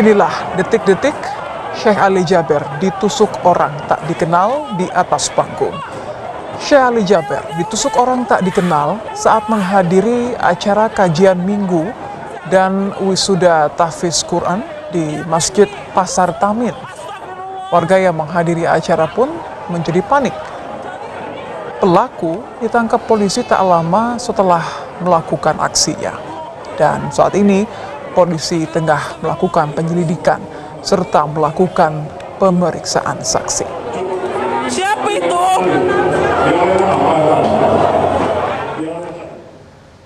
Inilah detik-detik Syekh Ali Jaber ditusuk orang tak dikenal di atas panggung. Syekh Ali Jaber ditusuk orang tak dikenal saat menghadiri acara kajian minggu dan wisuda tahfiz Quran di Masjid Pasar Tamin. Warga yang menghadiri acara pun menjadi panik. Pelaku ditangkap polisi tak lama setelah melakukan aksinya. Dan saat ini polisi tengah melakukan penyelidikan serta melakukan pemeriksaan saksi. Siapa itu?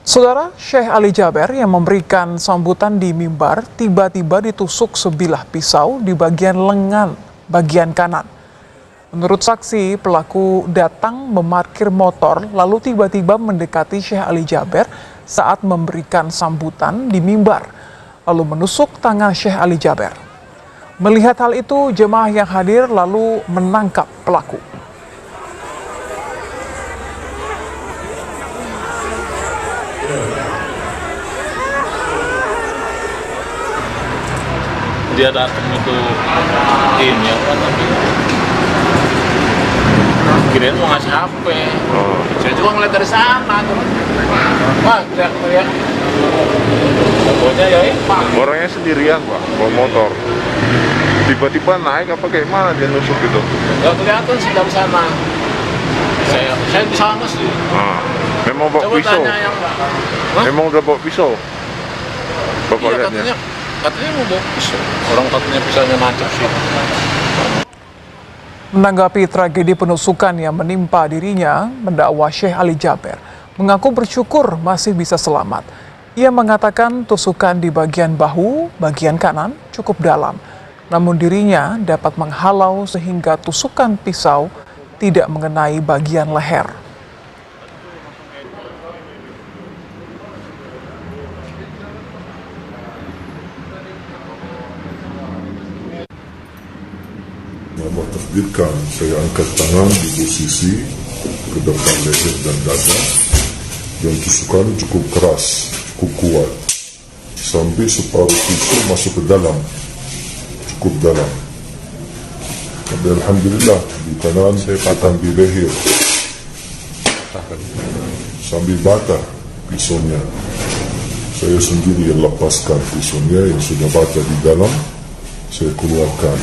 Saudara, Syekh Ali Jaber yang memberikan sambutan di mimbar tiba-tiba ditusuk sebilah pisau di bagian lengan bagian kanan. Menurut saksi, pelaku datang memarkir motor lalu tiba-tiba mendekati Syekh Ali Jaber saat memberikan sambutan di mimbar, lalu menusuk tangan Syekh Ali Jaber. Melihat hal itu, jemaah yang hadir lalu menangkap pelaku. Dia datang itu ini apa namanya? Kirain mau ngasih HP. Saya juga ngeliat dari sana tuh. Wah, teriak-teriak. Pokoknya ya Pak. Orangnya sendirian Pak, bawa motor. Tiba-tiba naik apa kayak mana dia nusuk gitu? Gak kelihatan sih dari sana. Saya di sana sih. Memang bawa Coba pisau? tanya yang Memang udah bawa pisau? Bapak iya, lihatnya? katanya mau bawa pisau. Orang katanya pisaunya nancap sih. Menanggapi tragedi penusukan yang menimpa dirinya, mendakwa Syekh Ali Jaber mengaku bersyukur masih bisa selamat. Ia mengatakan tusukan di bagian bahu, bagian kanan cukup dalam. Namun dirinya dapat menghalau sehingga tusukan pisau tidak mengenai bagian leher. Allah takdirkan saya angkat tangan di posisi ke depan leher dan dada, dan tusukan cukup keras, cukup kuat, sampai separuh pisau masuk ke dalam, cukup dalam. Tapi alhamdulillah di kanan saya patah di leher, sambil batah pisaunya. Saya sendiri yang lepaskan pisaunya yang sudah batah di dalam, saya keluarkan.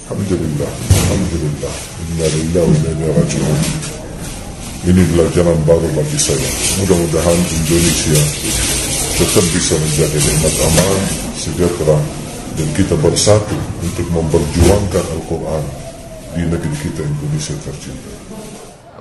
Alhamdulillah, Alhamdulillah. Inna lillahi wa inna ilaihi raji'un. Ini pelajaran baru bagi saya. Mudah-mudahan Indonesia tetap bisa menjadi nikmat aman, sejahtera, dan kita bersatu untuk memperjuangkan Al-Quran di negeri kita Indonesia tercinta.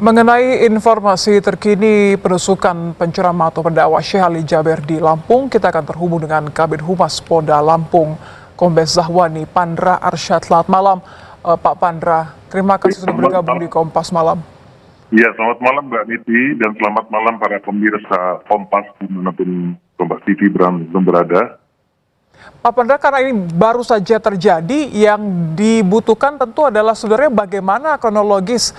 Mengenai informasi terkini penusukan penceramah atau pendakwah Syekh Ali Jaber di Lampung, kita akan terhubung dengan Kabid Humas Polda Lampung, Kombes Zahwani Pandra Arsyad. Selamat malam, Pak Pandra. Terima kasih sudah bergabung di Kompas Malam. Ya, selamat malam Mbak Niti dan selamat malam para pemirsa Kompas dimanapun Kompas TV berada. Pak Pandra, karena ini baru saja terjadi, yang dibutuhkan tentu adalah sebenarnya bagaimana kronologis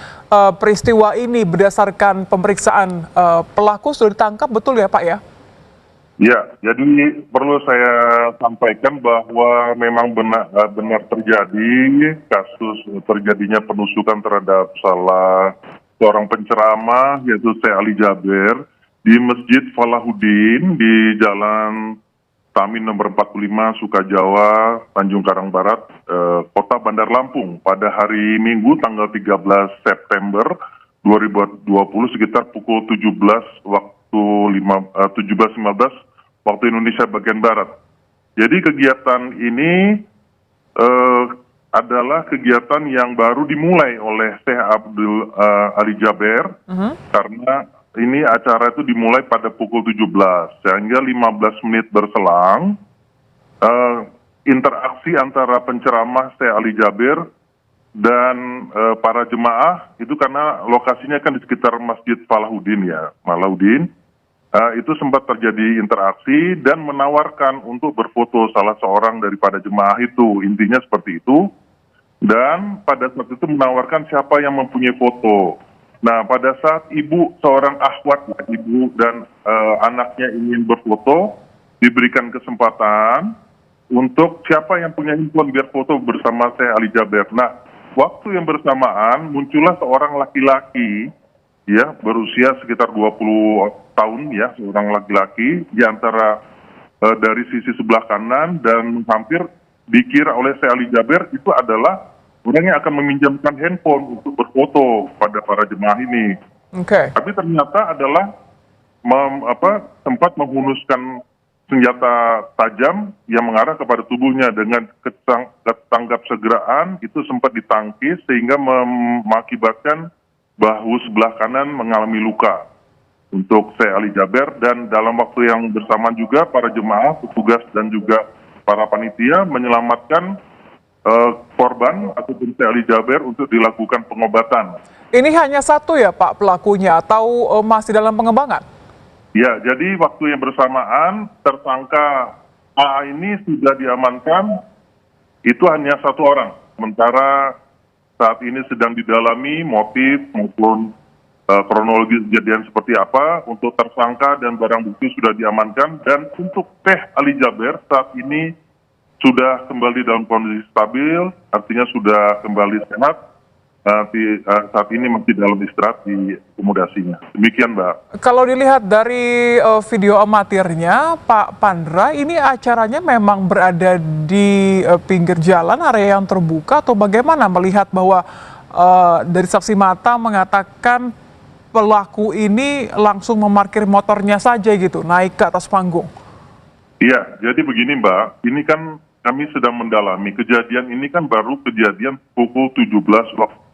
peristiwa ini berdasarkan pemeriksaan pelaku sudah ditangkap, betul ya Pak ya? Ya, jadi perlu saya sampaikan bahwa memang benar terjadi kasus terjadinya penusukan terhadap salah seorang penceramah yaitu Syekh Ali Jaber di Masjid Falahuddin di Jalan Tamin nomor 45 Sukajawa, Tanjung Karang Barat, Kota Bandar Lampung pada hari Minggu tanggal 13 September 2020 sekitar pukul 17 waktu 17.15 waktu Indonesia bagian Barat. Jadi kegiatan ini adalah kegiatan yang baru dimulai oleh Syekh Ali Jaber karena ini acara itu dimulai pada pukul 17 sehingga 15 menit berselang interaksi antara penceramah Syekh Ali Jaber dan para jemaah itu karena lokasinya kan di sekitar Masjid Falahuddin ya, Malahuddin. Itu sempat terjadi interaksi dan menawarkan untuk berfoto salah seorang daripada jemaah itu. Intinya seperti itu. Dan pada saat itu menawarkan siapa yang mempunyai foto. Nah, pada saat seorang akhwat, ibu dan anaknya ingin berfoto, diberikan kesempatan, untuk siapa yang punya handphone biar foto bersama saya Ali Jaber. Nah, waktu yang bersamaan muncullah seorang laki-laki ya berusia sekitar 20 tahun ya, seorang laki-laki di antara dari sisi sebelah kanan dan hampir dikira oleh saya Ali Jaber itu adalah orang yang akan meminjamkan handphone untuk berfoto pada para jemaah ini. Oke. Tapi ternyata adalah sempat menghunuskan senjata tajam yang mengarah kepada tubuhnya dengan ketanggap segeraan itu sempat ditangkis sehingga mengakibatkan bahu sebelah kanan mengalami luka untuk saya Ali Jaber, dan dalam waktu yang bersamaan juga para jemaah, petugas dan juga para panitia menyelamatkan korban ataupun saya Ali Jaber untuk dilakukan pengobatan. Ini hanya satu ya Pak pelakunya atau masih dalam pengembangan? Ya, jadi waktu yang bersamaan tersangka A ini sudah diamankan, itu hanya satu orang. Sementara saat ini sedang didalami motif maupun kronologi kejadian seperti apa. Untuk tersangka dan barang bukti sudah diamankan, dan untuk Teh Ali Jaber saat ini sudah kembali dalam kondisi stabil, artinya sudah kembali sehat. Saat ini masih dalam istirahat di akomodasinya. Demikian, Mbak. Kalau dilihat dari video amatirnya, Pak Pandra, ini acaranya memang berada di pinggir jalan, area yang terbuka, atau bagaimana melihat bahwa dari saksi mata mengatakan pelaku ini langsung memarkir motornya saja gitu, naik ke atas panggung? Iya, jadi begini Mbak, ini kan kami sedang mendalami. Kejadian ini kan baru kejadian pukul 17 waktu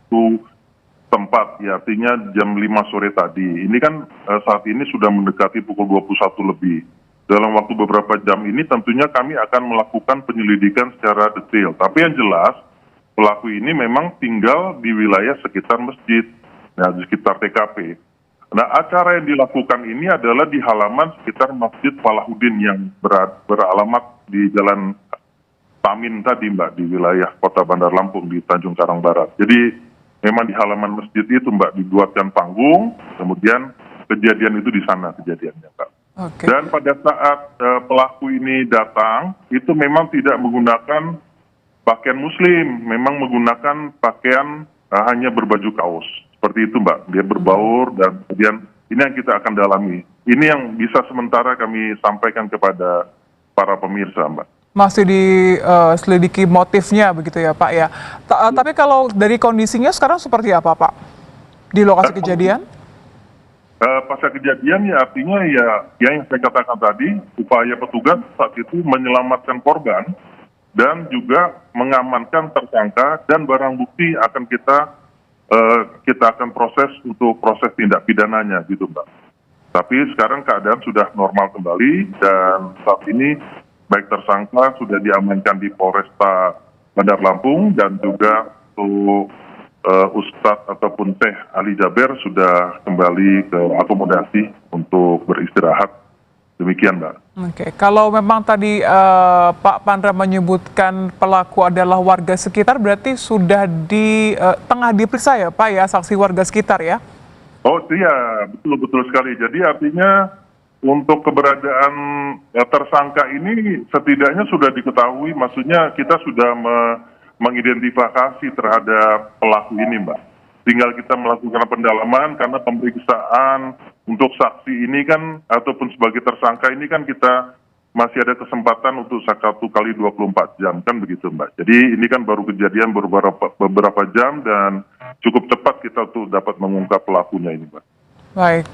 tempat, ya artinya jam 5 sore tadi. Ini kan saat ini sudah mendekati pukul 21 lebih. Dalam waktu beberapa jam ini tentunya kami akan melakukan penyelidikan secara detail. Tapi yang jelas, pelaku ini memang tinggal di wilayah sekitar masjid, nah, di sekitar TKP. Nah, acara yang dilakukan ini adalah di halaman sekitar Masjid Falahuddin yang beralamat di Jalan Tamin tadi, Mbak, di wilayah Kota Bandar Lampung di Tanjung Karang Barat. Jadi memang di halaman masjid itu, Mbak, dibuatkan panggung, kemudian kejadian itu di sana kejadiannya, Mbak. Okay. Dan pada saat pelaku ini datang, itu memang tidak menggunakan pakaian muslim, memang menggunakan pakaian hanya berbaju kaos. Seperti itu, Mbak. Dia berbaur, dan kemudian ini yang kita akan dalami. Ini yang bisa sementara kami sampaikan kepada para pemirsa, Mbak. Masih diselidiki motifnya begitu ya Pak ya. Tapi kalau dari kondisinya sekarang seperti apa Pak di lokasi kejadian? Pasca kejadian ya artinya ya yang saya katakan tadi, upaya petugas saat itu menyelamatkan korban dan juga mengamankan tersangka, dan barang bukti akan kita akan proses untuk proses tindak pidananya gitu Mbak. Tapi sekarang keadaan sudah normal kembali, dan saat ini baik tersangka sudah diamankan di Polresta Bandar Lampung, dan juga untuk Ustadz ataupun Teh Ali Jaber sudah kembali ke akomodasi untuk beristirahat. Demikian, Mbak. Oke, kalau memang tadi Pak Pandra menyebutkan pelaku adalah warga sekitar, berarti sudah tengah diperiksa ya Pak ya, saksi warga sekitar ya? Oh iya, betul sekali. Jadi artinya untuk keberadaan tersangka ini setidaknya sudah diketahui, maksudnya kita sudah mengidentifikasi terhadap pelaku ini, Mbak. Tinggal kita melakukan pendalaman, karena pemeriksaan untuk saksi ini kan, ataupun sebagai tersangka ini kan kita masih ada kesempatan untuk 1 kali 24 jam, kan begitu Mbak. Jadi ini kan baru kejadian beberapa jam, dan cukup cepat kita untuk dapat mengungkap pelakunya ini, Mbak. Baik.